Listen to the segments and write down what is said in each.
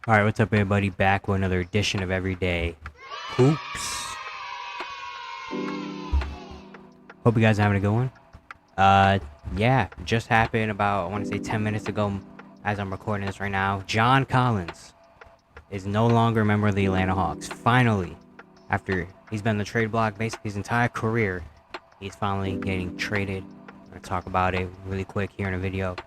Alright, what's up everybody? Back with another edition of Everyday Hoops. Hope you guys are having a good one. Yeah, just happened about, I want to say 10 minutes ago as I'm recording this right now. John Collins is no longer a member of the Atlanta Hawks. Finally, after he's been on the trade block basically his entire career, he's finally getting traded. I'm going to talk about it really quick here in a video.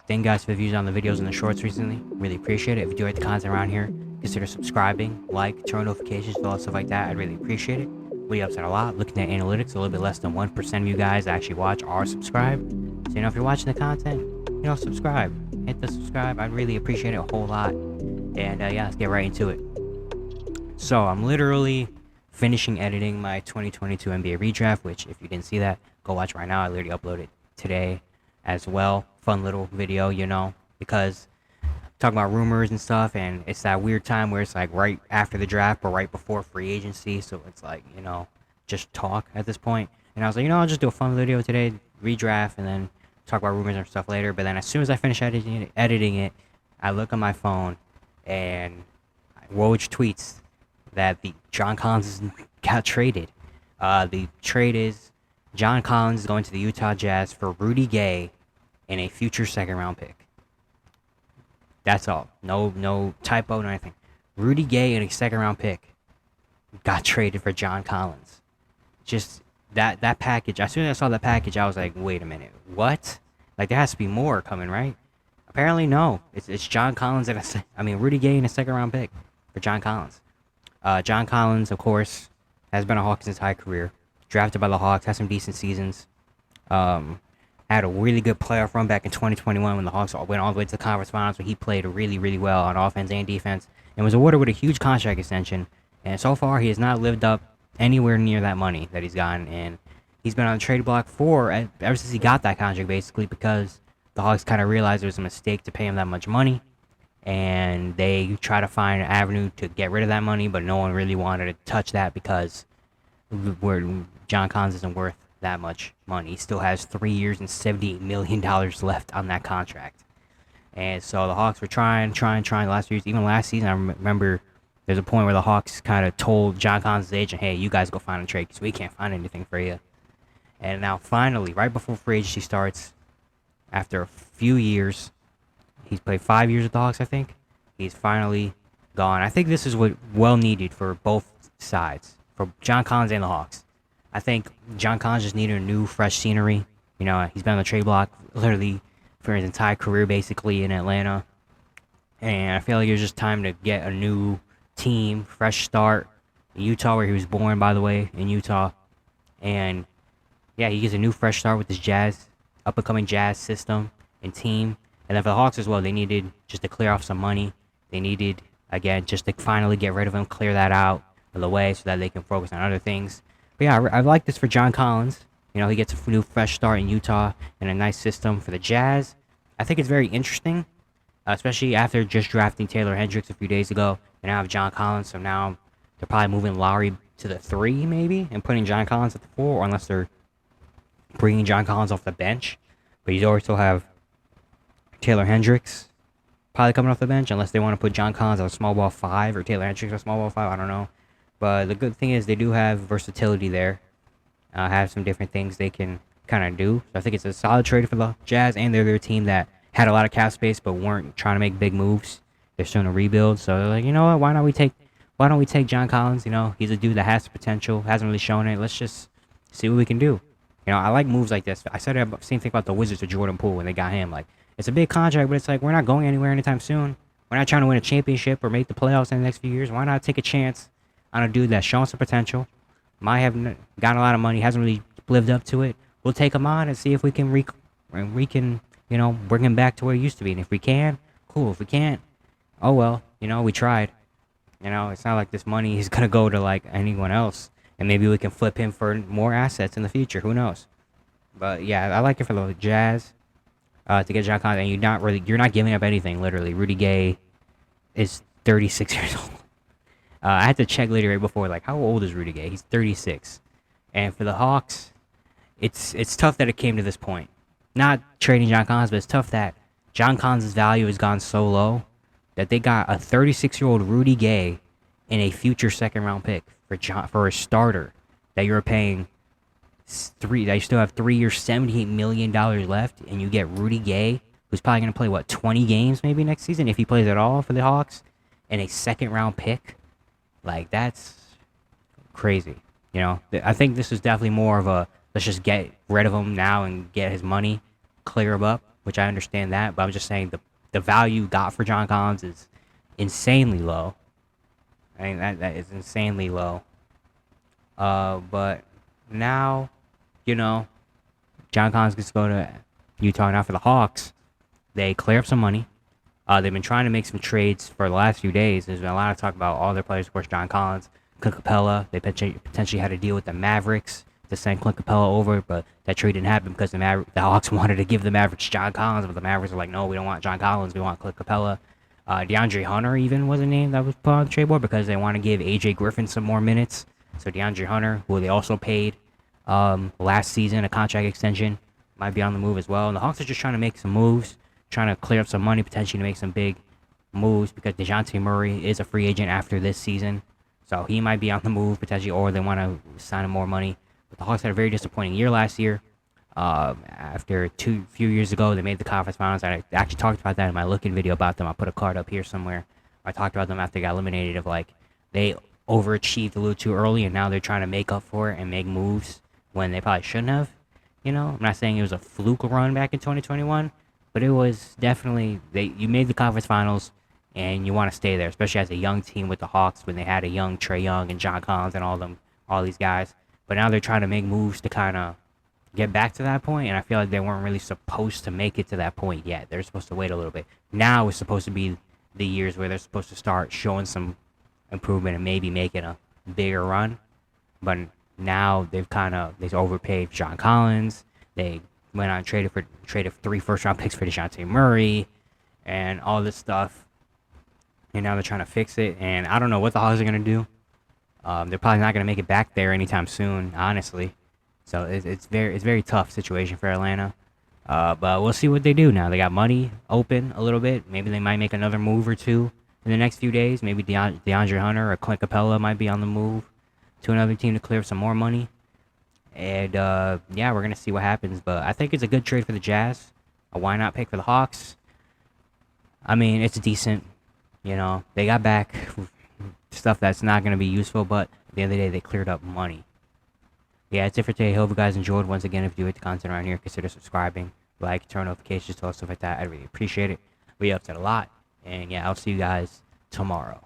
Thank you guys for the views on the videos and the shorts recently. Really appreciate it. If you do like the content around here, consider subscribing, like, turn on notifications, all that stuff like that. I'd really appreciate it. Really helps out a lot. Looking at analytics, a little bit less than 1% of you guys that actually watch are subscribed. So, if you're watching the content, subscribe. Hit the subscribe. I'd really appreciate it a whole lot. And yeah, let's get right into it. So, I'm literally finishing editing my 2022 NBA redraft, which if you didn't see that, go watch right now. I literally uploaded today as well. Fun little video, because talking about rumors and stuff, and it's that weird time where it's like right after the draft or right before free agency, so it's like, just talk at this point. And I was like, I'll just do a fun video today, redraft, and then talk about rumors and stuff later. But then as soon as I finish editing it, I look on my phone and Woj tweets that the John Collins got traded. The trade is John Collins is going to the Utah Jazz for Rudy Gay and a future second round pick. That's all. No typo, no anything. Rudy Gay and a second round pick got traded for John Collins. Just that package. As soon as I saw that package, I was like, wait a minute, what? Like there has to be more coming, right? Apparently no. It's John Collins and Rudy Gay and a second round pick for John Collins. John Collins, of course, has been a Hawk his entire career. Drafted by the Hawks, had some decent seasons. Had a really good playoff run back in 2021 when the Hawks went all the way to the conference finals, where he played really, really well on offense and defense, and was awarded with a huge contract extension. And so far, he has not lived up anywhere near that money that he's gotten, and he's been on the trade block ever since he got that contract, basically, because the Hawks kind of realized it was a mistake to pay him that much money, and they try to find an avenue to get rid of that money, but no one really wanted to touch that because John Collins isn't worth that much money. He still has 3 years and $78 million left on that contract. And so the Hawks were trying the last few years. Even last season, I remember there's a point where the Hawks kind of told John Collins' agent, hey, you guys go find a trade because we can't find anything for you. And now finally, right before free agency starts, after a few years, he's played 5 years with the Hawks, I think. He's finally gone. I think this is what well needed for both sides, for John Collins and the Hawks. I think John Collins just needed a new, fresh scenery. He's been on the trade block literally for his entire career, basically, in Atlanta. And I feel like it was just time to get a new team, fresh start. In Utah, where he was born, by the way, in Utah. And, yeah, he gets a new, fresh start with this Jazz, up-and-coming Jazz system and team. And then for the Hawks as well, they needed just to clear off some money. They needed, again, just to finally get rid of him, clear that out of the way so that they can focus on other things. But yeah, I like this for John Collins. He gets a new, fresh start in Utah and a nice system for the Jazz. I think it's very interesting, especially after just drafting Taylor Hendricks a few days ago. They now have John Collins, so now they're probably moving Lowry to the 3, maybe, and putting John Collins at the 4, or unless they're bringing John Collins off the bench. But you also have Taylor Hendricks probably coming off the bench, unless they want to put John Collins at a small ball 5 or Taylor Hendricks at a small ball 5. I don't know. But the good thing is they do have versatility there. Have some different things they can kind of do. So I think it's a solid trade for the Jazz, and they're their team that had a lot of cap space but weren't trying to make big moves. They're starting to rebuild. So they're like, you know what? Why don't we take John Collins? He's a dude that has potential, hasn't really shown it. Let's just see what we can do. I like moves like this. I said the same thing about the Wizards with Jordan Poole when they got him. Like, it's a big contract, but it's like, we're not going anywhere anytime soon. We're not trying to win a championship or make the playoffs in the next few years. Why not take a chance on a dude that's showing some potential, might have gotten a lot of money, hasn't really lived up to it? We'll take him on and see if we can bring him back to where he used to be. And if we can, cool. If we can't, oh well, we tried. It's not like this money is gonna go to like anyone else, and maybe we can flip him for more assets in the future. Who knows? But yeah, I like it for the Jazz to get John Collins, and you're not giving up anything. Literally, Rudy Gay is 36 years old. I had to check later right before, like, how old is Rudy Gay? He's 36. And for the Hawks, it's tough that it came to this point. Not trading John Collins, but it's tough that John Collins' value has gone so low that they got a 36-year-old Rudy Gay and a future second-round pick for a starter that you're paying that you still have 3 years, $78 million left, and you get Rudy Gay, who's probably going to play 20 games maybe next season if he plays at all for the Hawks, and a second-round pick. Like, that's crazy. You know, I think this is definitely more of a let's just get rid of him now and get his money, clear him up, which I understand that, but I'm just saying the value got for John Collins is insanely low. I mean, that is insanely low. But now, you know, John Collins gets to go to Utah now for the Hawks. They clear up some money. They've been trying to make some trades for the last few days. There's been a lot of talk about all their players, of course, John Collins, Clint Capella. They potentially had a deal with the Mavericks to send Clint Capella over, but that trade didn't happen because the Hawks wanted to give the Mavericks John Collins, but the Mavericks were like, no, we don't want John Collins, we want Clint Capella. DeAndre Hunter even was a name that was put on the trade board because they want to give AJ Griffin some more minutes. So DeAndre Hunter, who they also paid last season a contract extension, might be on the move as well. And the Hawks are just trying to make some moves, trying to clear up some money, potentially to make some big moves because DeJounte Murray is a free agent after this season. So he might be on the move potentially, or they want to sign him more money. But the Hawks had a very disappointing year last year. After few years ago, they made the conference finals. I actually talked about that in my looking video about them. I'll put a card up here somewhere. I talked about them after they got eliminated of like they overachieved a little too early and now they're trying to make up for it and make moves when they probably shouldn't have. You know, I'm not saying it was a fluke run back in 2021, but it was definitely you made the conference finals and you want to stay there, especially as a young team with the Hawks when they had a young Trae Young and John Collins and all these guys. But now they're trying to make moves to kind of get back to that point, and I feel like they weren't really supposed to make it to that point yet. They're supposed to wait a little bit. Now is supposed to be the years where they're supposed to start showing some improvement and maybe making a bigger run. But now they've overpaid John Collins. They went on and traded 3 first-round picks for DeJounte Murray and all this stuff. And now they're trying to fix it, and I don't know what the Hawks are going to do. They're probably not going to make it back there anytime soon, honestly. So it's very tough situation for Atlanta. But we'll see what they do now. They got money open a little bit. Maybe they might make another move or two in the next few days. Maybe DeAndre Hunter or Clint Capella might be on the move to another team to clear some more money. And yeah, we're gonna see what happens. But I think it's a good trade for the Jazz. A why not pick for the Hawks? I mean, it's decent. You know, they got back stuff that's not gonna be useful, but at the end of the day, they cleared up money. Yeah, that's it for today. Hope you guys enjoyed. Once again, if you like the content around here, consider subscribing, like, turn notifications, all stuff like that. I really appreciate it. We upset a lot. And yeah, I'll see you guys tomorrow.